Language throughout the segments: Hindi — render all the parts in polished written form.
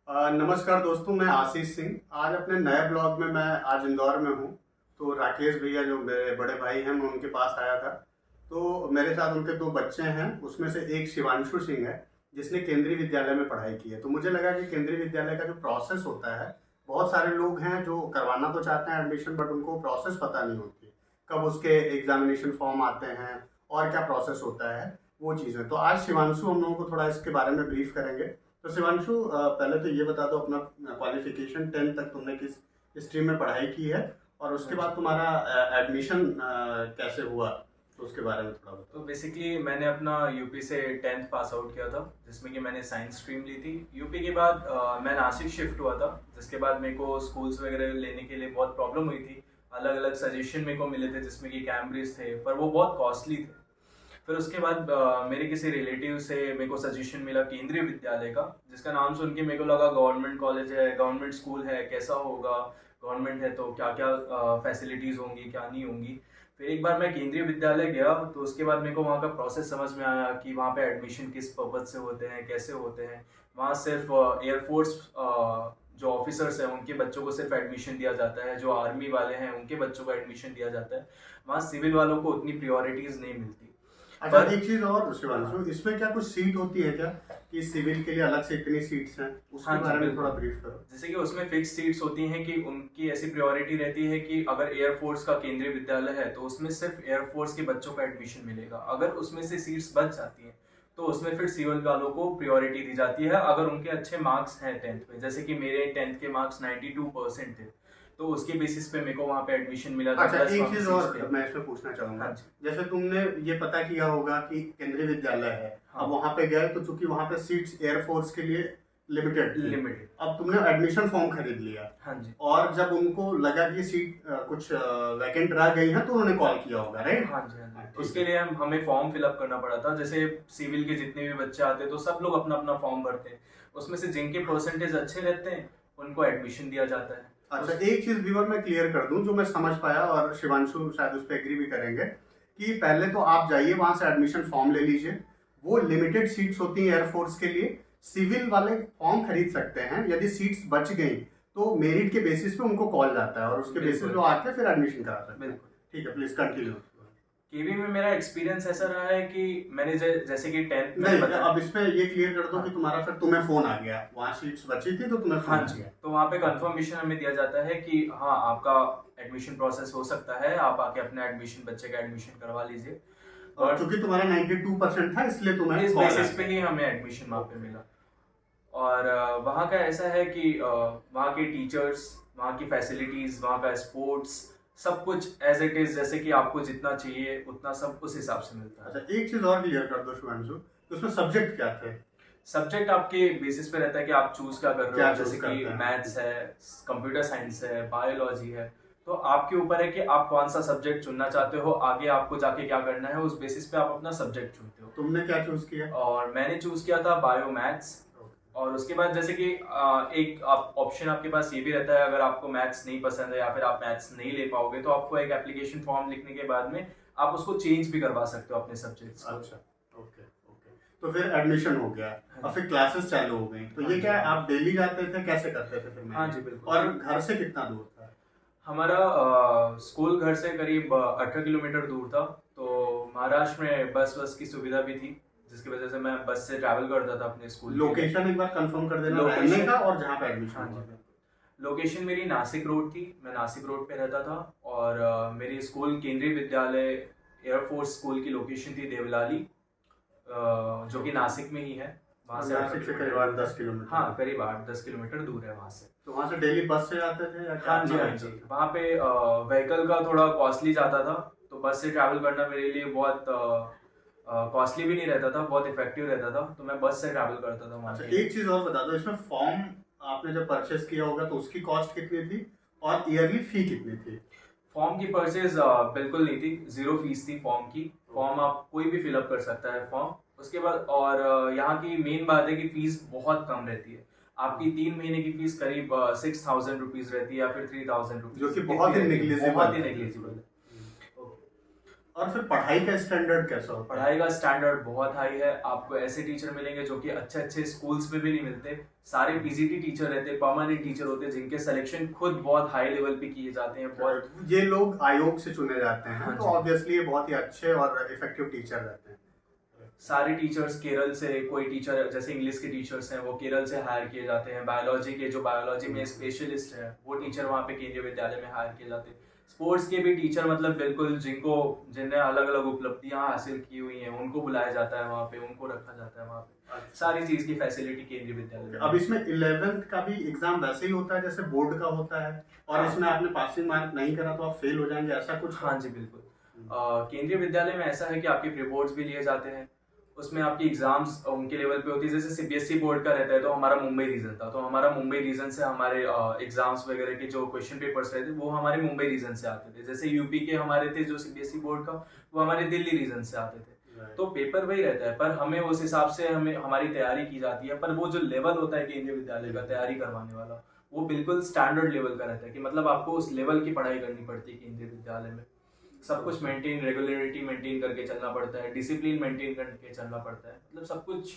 नमस्कार दोस्तों, मैं आशीष सिंह। आज अपने नए ब्लॉग में मैं आज इंदौर में हूँ। तो राकेश भैया जो मेरे बड़े भाई हैं, मैं उनके पास आया था। तो मेरे साथ उनके दो बच्चे हैं, उसमें से एक शिवांशु सिंह है जिसने केंद्रीय विद्यालय में पढ़ाई की है। तो मुझे लगा कि केंद्रीय विद्यालय का जो प्रोसेस होता है, बहुत सारे लोग हैं जो करवाना तो चाहते हैं एडमिशन, बट उनको प्रोसेस पता नहीं होती, कब उसके एग्जामिनेशन फॉर्म आते हैं और क्या प्रोसेस होता है, वो चीज़ें। तो आज शिवांशु हम लोगों को थोड़ा इसके बारे में ब्रीफ करेंगे। तो शिवांशु, पहले तो ये बता दो अपना क्वालिफिकेशन, 10 तक तुमने किस स्ट्रीम में पढ़ाई की है और उसके बाद तुम्हारा एडमिशन कैसे हुआ, तो उसके बारे में थोड़ा तो बताओ। बेसिकली मैंने अपना यूपी से 10th पास आउट किया था, जिसमें कि मैंने साइंस स्ट्रीम ली थी। यूपी के बाद मैं नासिक शिफ्ट हुआ था, जिसके बाद मेरे को स्कूल्स वगैरह लेने के लिए बहुत प्रॉब्लम हुई थी। अलग अलग सजेशन मेरे को मिले थे, जिसमें कि कैम्ब्रिज थे, पर वो बहुत कॉस्टली थे। फिर उसके बाद मेरे किसी रिलेटिव से मेरे को सजेशन मिला केंद्रीय विद्यालय का, जिसका नाम सुन के मेरे को लगा गवर्नमेंट कॉलेज है, गवर्नमेंट स्कूल है, कैसा होगा, गवर्नमेंट है तो क्या क्या फैसिलिटीज़ होंगी, क्या नहीं होंगी। फिर एक बार मैं केंद्रीय विद्यालय गया, तो उसके बाद मेरे को वहाँ का प्रोसेस समझ में आया कि वहाँ पे एडमिशन किस पर्पज से होते हैं, कैसे होते हैं। वहाँ सिर्फ एयरफोर्स जो ऑफिसर्स हैं उनके बच्चों को सिर्फ एडमिशन दिया जाता है, जो आर्मी वाले हैं उनके बच्चों को एडमिशन दिया जाता है। वहाँ सिविल वालों को उतनी प्रियोरिटीज़ नहीं मिलती। अच्छा, पर एक चीज और शिवांशु, हाँ, इसमें क्या कुछ सीट होती है क्या, कि सिविल के लिए अलग से इतनी सीट्स हैं, हाँ उसके जी बारे में थोड़ा बिल्कुल। ब्रीफ करो। जैसे कि उसमें फिक्स सीट्स होती हैं कि उनकी ऐसी प्रायोरिटी रहती है कि अगर एयरफोर्स का केंद्रीय विद्यालय है तो उसमें सिर्फ एयरफोर्स के बच्चों को एडमिशन मिलेगा। अगर उसमें से सीट्स बच जाती हैं तो उसमें फिर सिविल वालों को प्रायोरिटी दी जाती है, अगर उनके अच्छे मार्क्स हैं 10th में। जैसे कि मेरे 10th के मार्क्स 92% थे, तो उसके बेसिस पे मेरे को वहाँ पे एडमिशन मिला था, अच्छा, प्लस एक वहाँ पे चीज सीट्स और थे। मैं इसमें पूछना चाहूंगा। हाँ जी। जैसे तुमने ये पता किया होगा कि केंद्रीय विद्यालय है, अब हाँ, वहां पे गए तो चूंकि वहां पे सीट्स एयरफोर्स के लिए लिमिटेड थी। लिमिटेड। अब तुमने एडमिशन फॉर्म खरीद लिया, हाँ जी। और जब उनको लगा कि सीट कुछ वैकेंट रह गई है तो उन्होंने कॉल किया होगा, राइट? हाँ जी, हाँ हाँ, जी। ठीक उसके है। लिए हमें फॉर्म फिलअप करना पड़ा था। जैसे सिविल के जितने भी बच्चे आते हैं तो सब लोग अपना अपना फॉर्म भरते हैं। उसमें से जिनके परसेंटेज अच्छे रहते हैं उनको एडमिशन दिया जाता है। अच्छा, उस एक चीज व्यूअर मैं क्लियर कर दूं जो मैं समझ पाया, और शिवांशु शायद उस पर एग्री भी करेंगे, कि पहले तो आप जाइए वहां से एडमिशन फॉर्म ले लीजिए। वो लिमिटेड सीट्स होती हैं एयरफोर्स के लिए। सिविल वाले फॉर्म खरीद सकते हैं, यदि सीट्स बच गई तो मेरिट के बेसिस पे उनको कॉल जाता है और उसके बेसिस पे बिल्कुल वो आके फिर एडमिशन करा सकते हैं। बिल्कुल। ठीक है, प्लीज कंटिन्यू। केवी में मेरा एक्सपीरियंस ऐसा रहा है कि मैंने जैसे कि 10th मैंने नहीं, बताया। अब इसमें ये क्लियर कर दो कि हाँ, तुम्हारा फिर तुम्हें फोन आ गया, वहां सीट्स बची थी तो तुम्हें हाँ फोन आ जी। गया। तो वहाँ पे कंफर्मेशन हमें दिया जाता है कि हाँ, आपका एडमिशन प्रोसेस हो सकता है, आप आके अपना एडमिशन, बच्चे का एडमिशन करवा लीजिए। और और चूंकि तुम्हारा 92% था इसलिए तुम्हें इस कॉल आ बेसिस पे गया। ही हमें एडमिशन वहाँ पे ओके। मिला। और वहाँ का ऐसा है कि वहाँ के टीचर्स, वहाँ की फैसिलिटीज़, वहाँ का स्पोर्ट्स, सब कुछ एज इट इज़, जैसे कि आपको जितना चाहिए उतना सब उस हिसाब से मिलता है। अच्छा, एक चीज और क्लियर कर दो शिवांशु, तो उसमें सब्जेक्ट क्या थे, सब्जेक्ट आपके बेसिस पे रहता है कि आप चूज क्या कर रहे क्या हो। चूज जैसे कि करते हैं? मैथ्स है, कंप्यूटर साइंस है, बायोलॉजी है। तो आपके ऊपर है कि आप कौन सा सब्जेक्ट चुनना चाहते हो, आगे आपको जाके क्या करना है, उस बेसिस पे आप अपना सब्जेक्ट चुनते हो। तुमने क्या चूज किया? और मैंने चूज किया था बायो मैथ्स। और उसके बाद जैसे कि एक आप ऑप्शन आपके पास ये भी रहता है, अगर आपको मैथ्स नहीं पसंद है या फिर आप मैथ्स नहीं ले पाओगे तो आपको एक एप्लीकेशन फॉर्म लिखने के बाद में आप उसको चेंज भी करवा सकते हो अपने सब्जेक्ट्स को। अच्छा, ओके ओके। तो फिर एडमिशन हो गया, हाँ और जी। फिर क्लासेस चालू हो गई, तो हाँ ये जी, क्या हाँ जी। आप डेली जाते थे, कैसे करते थे फिर हाँ मैनेज? जी बिल्कुल। और घर से कितना दूर था? हमारा स्कूल घर से करीब 18 किलोमीटर दूर था। तो महाराष्ट्र में बस की सुविधा भी थी, जिसकी वजह से मैं बस से ट्रैवल करता था अपने स्कूल के लिए। लोकेशन एक बार कंफर्म कर देना, रहने लोकेशन, का और जहाँ पे एडमिशन हाँ हुआ जी था। बिल्कुल। लोकेशन मेरी नासिक रोड थी, मैं नासिक रोड पे रहता था। और मेरी स्कूल केंद्रीय विद्यालय एयरफोर्स स्कूल की लोकेशन थी देवलाली, जो कि नासिक में ही है। वहाँ और से 18 नासिक से किलोमीटर करीब दूर है। 10 किलोमीटर हाँ, है। करीब 8-10 किलोमीटर दूर है वहाँ से। तो वहाँ से डेली बस से जाते थे या क्या हाँ जी, अपना हाँ जी। व्हीकल था? वहाँ पे व्हीकल का थोड़ा कॉस्टली जाता था, तो बस से ट्रैवल करना मेरे लिए बहुत कॉस्टली भी नहीं रहता था, बहुत इफेक्टिव रहता था। तो मैं बस से ट्रैवल करता था वहाँ अच्छा, के लिए। एक चीज और बता दो, इसमें फॉर्म आपने जब परचेस किया होगा तो उसकी कॉस्ट कितनी थी, और ईयरली फी कितनी थी? फॉर्म की परचेज बिल्कुल नहीं थी, जीरो फीस थी फॉर्म की। फॉर्म आप कोई भी फिलअप कर सकता है फॉर्म। उसके बाद और यहाँ की मेन बात है कि फीस बहुत कम रहती है। आपकी 3 महीने की फीस करीब 6000 रुपीज रहती है या फिर 3000 रुपीज, जो कि बहुत ही बहुत नेग्लिजिबल ही है, नेग्लिजिबल बिल्कुल। है। ओके। और फिर पढ़ाई का स्टैंडर्ड कैसा होता है? पढ़ाई का स्टैंडर्ड बहुत हाई है। आपको ऐसे टीचर मिलेंगे जो कि अच्छे अच्छे स्कूल्स में भी नहीं मिलते। सारे पीजीटी टीचर रहते हैं, परमानेंट टीचर होते हैं, जिनके सिलेक्शन खुद बहुत हाई लेवल पे किए जाते हैं। बहुत ये लोग आयोग से चुने जाते हैं, हाँ तो जी। ऑब्वियसली ये बहुत ही अच्छे और इफेक्टिव टीचर रहते हैं। सारे टीचर्स केरल से, कोई टीचर जैसे इंग्लिश के टीचर्स हैं वो केरल से हायर किए जाते हैं। बायोलॉजी के जो बायोलॉजी में स्पेशलिस्ट है वो टीचर वहाँ पे केंद्रीय विद्यालय में हायर किए जाते हैं। स्पोर्ट्स के भी टीचर मतलब बिल्कुल जिन्हें अलग अलग उपलब्धियां हासिल की हुई हैं उनको बुलाया जाता है वहाँ पे, उनको रखा जाता है वहाँ पे। सारी चीज की फैसिलिटी केंद्रीय विद्यालय में। अब इसमें 11th का भी एग्जाम वैसे ही होता है जैसे बोर्ड का होता है, और हाँ। इसमें आपने पासिंग मार्क नहीं करा तो आप फेल हो जाएंगे, ऐसा कुछ? हाँ जी बिल्कुल। केंद्रीय विद्यालय में ऐसा है कि आपके प्री बोर्ड्स भी लिए जाते हैं, उसमें आपकी एग्जाम्स उनके लेवल पे होती है। जैसे सीबीएसई बोर्ड का रहता है तो हमारा मुंबई रीजन था, तो हमारा मुंबई रीजन से हमारे एग्जाम्स वगैरह के जो क्वेश्चन पेपर्स रहते वो हमारे मुंबई रीजन से आते थे। जैसे यूपी के हमारे थे जो सीबीएसई बोर्ड का, वो हमारे दिल्ली रीजन से आते थे। तो पेपर वही रहता है, पर हमें उस हिसाब से हमें हमारी तैयारी की जाती है। पर वो जो लेवल होता है केंद्रीय विद्यालय का तैयारी करवाने वाला, वो बिल्कुल स्टैंडर्ड लेवल का रहता है कि मतलब आपको उस लेवल की पढ़ाई करनी पड़ती है केंद्रीय विद्यालय में। सब कुछ मेंटेन, रेगुलरिटी मेंटेन करके चलना पड़ता है, डिसिप्लिन मेंटेन करके चलना पड़ता है, मतलब सब कुछ।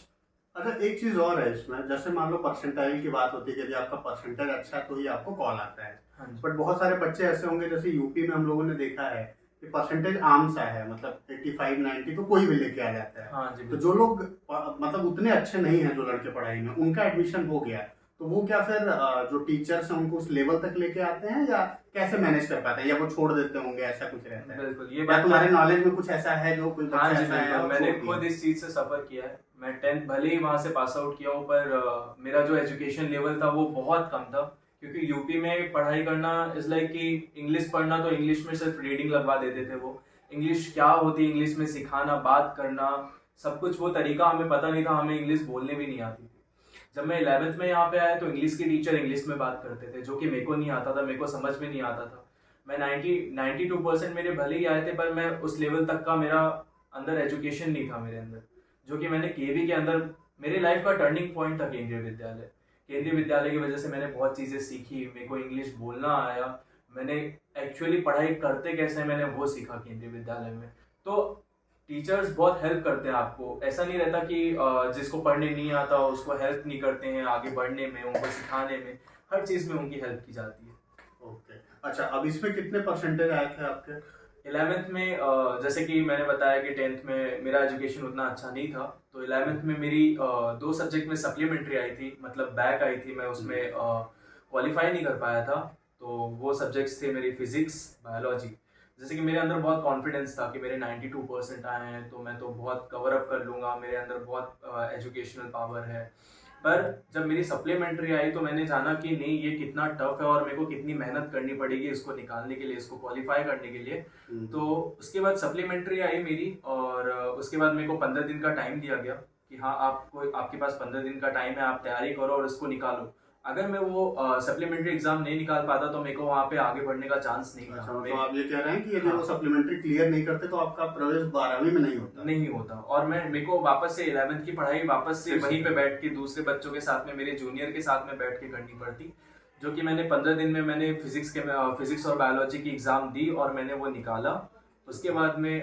अच्छा, एक चीज और है इसमें, जैसे मान लो परसेंटाइल की बात होती है कि यदि आपका परसेंटाइल अच्छा है तो ही आपको कॉल आता है। हाँ जी। बट बहुत सारे बच्चे ऐसे होंगे, जैसे यूपी में हम लोगों ने देखा है कि परसेंटेज आम सा है, मतलब 85-90 तो कोई भी लेके आ जाता है। हाँ जी तो जो लोग मतलब उतने अच्छे नहीं हैं, जो लड़के पढ़ाई में, उनका एडमिशन हो गया, तो वो क्या फिर जो टीचर्स हैं उनको उस लेवल तक लेके आते हैं, या कैसे मैनेज कर पाते हैं, या वो छोड़ देते होंगे, ऐसा कुछ रहता है? बिल्कुल, ये या बात तुम्हारे नॉलेज में कुछ ऐसा है जो कोई बच्चा हाँ जी ऐसा है बिल्कुल, और मैंने छोड़ दिया? खुद इस चीज से सफर किया है। मैं 10th भले ही वहां से पास आउट किया हूँ, पर मेरा जो एजुकेशन लेवल था वो बहुत कम था। क्योंकि यूपी में पढ़ाई करना इज लाइक कि इंग्लिश पढ़ना, तो इंग्लिश में सिर्फ रीडिंग लगवा देते थे वो। इंग्लिश क्या होती है, इंग्लिश में सिखाना, बात करना, सब कुछ वो तरीका हमें पता नहीं था। हमें इंग्लिश बोलने भी नहीं आती थी। जब मैं 11th में यहाँ पे आया तो इंग्लिश के टीचर इंग्लिश में बात करते थे, जो कि मेरे को नहीं आता था, मेरे को समझ में नहीं आता था। मैं 92% मेरे भले ही आए थे, पर मैं उस लेवल तक का मेरा अंदर एजुकेशन नहीं था मेरे अंदर, जो कि मैंने केवी के अंदर, मेरे लाइफ का टर्निंग पॉइंट था केंद्रीय विद्यालय। केंद्रीय विद्यालय की वजह से मैंने बहुत चीज़ें सीखी, मेरे को इंग्लिश बोलना आया, मैंने एक्चुअली पढ़ाई करते कैसे मैंने वो सीखा केंद्रीय विद्यालय में। तो टीचर्स बहुत हेल्प करते हैं आपको, ऐसा नहीं रहता कि जिसको पढ़ने नहीं आता उसको हेल्प नहीं करते हैं आगे बढ़ने में, उनको सिखाने में, हर चीज़ में उनकी हेल्प की जाती है। ओके, अच्छा, अब इसमें कितने परसेंटेज आए थे आपके? 11th में जैसे कि मैंने बताया कि 10th में मेरा एजुकेशन उतना अच्छा नहीं था, तो 11th में मेरी 2 सब्जेक्ट में सप्लीमेंट्री आई थी, मतलब बैक आई थी, मैं उसमें क्वालिफाई नहीं कर पाया था। तो वो सब्जेक्ट्स थे मेरी फिजिक्स, बायोलॉजी। जैसे कि मेरे अंदर बहुत कॉन्फिडेंस था कि मेरे 92% आए हैं तो मैं तो बहुत कवर अप कर लूँगा, मेरे अंदर बहुत एजुकेशनल पावर है। पर जब मेरी सप्लीमेंट्री आई तो मैंने जाना कि नहीं, ये कितना टफ है और मेरे को कितनी मेहनत करनी पड़ेगी इसको निकालने के लिए, इसको क्वालिफाई करने के लिए। तो उसके बाद सप्लीमेंट्री आई मेरी, और उसके बाद मेरे को 15 दिन का टाइम दिया गया कि हाँ आपके पास 15 दिन का टाइम है, आप तैयारी करो और इसको निकालो। अगर मैं वो सप्लीमेंट्री एग्जाम नहीं निकाल पाता तो मेरे को वहाँ पे आगे बढ़ने का चांस नहीं अच्छा, था। तो आप ये कह रहे हैं कि यदि हाँ। वो सप्लीमेंट्री क्लियर नहीं करते तो आपका प्रवेश 12वीं में नहीं होता? नहीं होता, और मेरे को वापस से 11th की पढ़ाई वापस से वहीं पे बैठ के दूसरे बच्चों के साथ में, मेरे जूनियर के साथ में बैठ के करनी पड़ती, जो कि मैंने 15 दिन में मैंने फिजिक्स और बायोलॉजी की एग्जाम दी और मैंने वो निकाला। उसके बाद में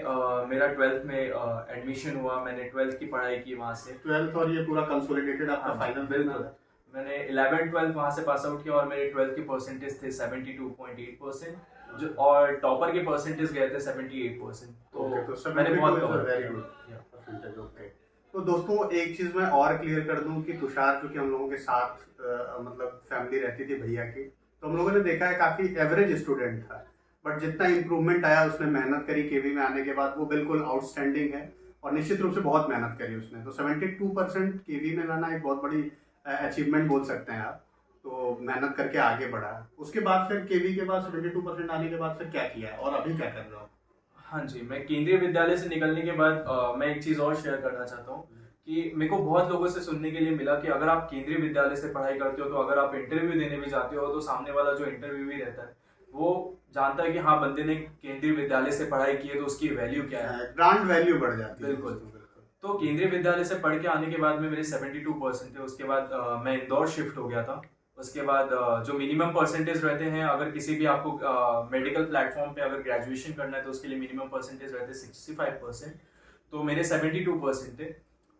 मेरा 12th में एडमिशन हुआ, मैंने 12th की पढ़ाई की वहाँ से। 12th और ये पूरा कंसोलिडेटेड आपका हाँ, फाइनल? बिल्कुल। मैंने 11th-12th वहाँ से पास आउट किया और मेरे 12th के परसेंटेज थे 72.8%, जो और टॉपर के परसेंटेज गए थे 78%। तो मैंने बहुत cover very good percentage. Okay, तो दोस्तों एक चीज मैं और क्लियर कर दूं कि तुषार चूंकि हम लोगों के साथ मतलब फैमिली रहती थी भैया की, तो हम लोगों ने देखा है काफी एवरेज स्टूडेंट था, बट जितना इम्प्रूवमेंट आया, उसने मेहनत करी केवी में आने के बाद, वो बिल्कुल आउटस्टैंडिंग है, और निश्चित रूप से बहुत मेहनत करी उसने। तो 72% केवी में लाना एक बहुत बड़ी अचीवमेंट बोल सकते हैं आप। तो मेहनत करके आगे बढ़ा, उसके बाद फिर केवी के बाद 72% आने के बाद फिर क्या किया और अभी क्या कर रहे हो? हाँ जी, मैं केंद्रीय विद्यालय से निकलने के बाद मैं एक चीज़ और शेयर करना चाहता हूँ कि मेरे को बहुत लोगों से सुनने के लिए मिला कि अगर आप केंद्रीय विद्यालय से पढ़ाई करते हो तो अगर आप इंटरव्यू देने भी जाते हो तो सामने वाला जो इंटरव्यू भी रहता है वो जानता है कि हाँ बंदे ने केंद्रीय विद्यालय से पढ़ाई की है तो उसकी वैल्यू क्या है, ब्रांड वैल्यू बढ़ जाती है। बिल्कुल। तो केंद्रीय विद्यालय से पढ़ के आने के बाद में मेरे 72% थे। उसके बाद मैं इंदौर शिफ्ट हो गया था उसके बाद जो मिनिमम परसेंटेज रहते हैं, अगर किसी भी आपको मेडिकल प्लेटफॉर्म पे अगर ग्रेजुएशन करना है तो उसके लिए मिनिमम परसेंटेज रहते हैं 65%। तो मेरे 72% थे।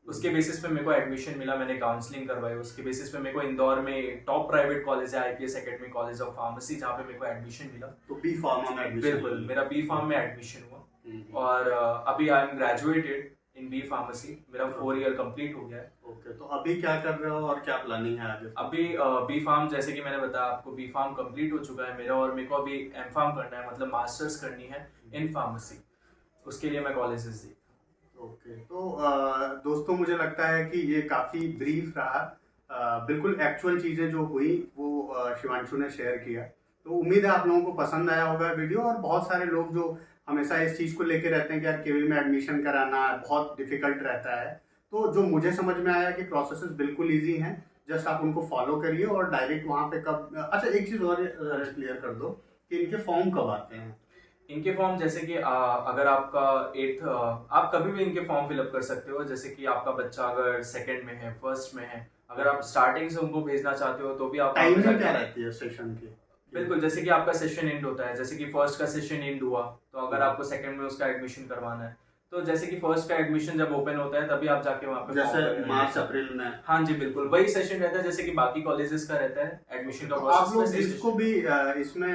उसके बेसिस पे मेरे को एडमिशन मिला, मैंने काउंसलिंग करवाई, उसके बेसिस पे मेरे को इंदौर में टॉप प्राइवेट कॉलेज है IPS academy college of pharmacy, जहाँ पे मेरे को एडमिशन मिला। तो बी फार्मा में एडमिशन? बिल्कुल, मेरा बी फार्म में एडमिशन हुआ और अभी I am graduated in B pharmacy, मेरा 4 ईयर कंप्लीट हो गया है। ओके, तो अभी क्या कर रहे हो और क्या प्लानिंग है आगे? अभी बी फार्म, जैसे कि मैंने बताया आपको, बी फार्म कंप्लीट हो चुका है मेरा और मेरे को अभी एम फार्म करना है, मतलब मास्टर्स करनी है इन फार्मेसी। उसके लिए मैं कॉलेजेस देख। ओके, तो दोस्तों मुझे लगता है कि ये काफ़ी ब्रीफ रहा। बिल्कुल एक्चुअल चीज़ें जो हुई वो शिवांशु ने शेयर किया। तो उम्मीद है आप लोगों को पसंद आया होगा वीडियो। और बहुत सारे लोग जो हमेशा इस चीज़ को लेके रहते हैं कि यार केवी में एडमिशन कराना बहुत डिफिकल्ट रहता है, तो जो मुझे समझ में आया कि प्रोसेसेस बिल्कुल ईजी हैं। जस्ट आप उनको फॉलो करिए और डायरेक्ट वहाँ पे कब, अच्छा एक चीज़ और क्लियर कर दो कि इनके फॉर्म कब आते हैं? इनके फॉर्म जैसे कि अगर आपका 8th, आप कभी भी इनके फॉर्म फिलअप कर सकते हो। जैसे कि आपका बच्चा अगर सेकंड में है, फर्स्ट में है, अगर आप स्टार्टिंग से उनको भेजना चाहते हो तो भी आप टाइमिंग क्या रहती है सेशन की? बिल्कुल, जैसे कि आपका सेशन एंड होता है, जैसे कि फर्स्ट का सेशन एंड हुआ तो अगर आपको सेकंड में उसका एडमिशन करवाना है तो जैसे कि फर्स्ट का एडमिशन जब ओपन होता है तभी आप जाके वहाँ पे जैसे मार्च अप्रैल में। हाँ जी बिल्कुल, वही सेशन रहता है जैसे कि बाकी कॉलेजेस का रहता है एडमिशन का तो प्रोसेस। आप लोग जिसको भी इसमें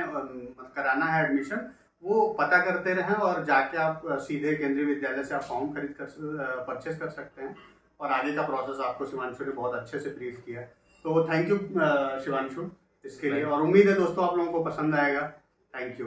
कराना है एडमिशन, वो पता करते रहें और जाके आप सीधे केंद्रीय विद्यालय से आप फॉर्म खरीद कर परचेस कर सकते हैं। और आगे का प्रोसेस आपको शिवांशु ने बहुत अच्छे से ब्रीफ किया। तो थैंक यू शिवांशु इसके लिए, और उम्मीद है दोस्तों आप लोगों को पसंद आएगा। Thank you.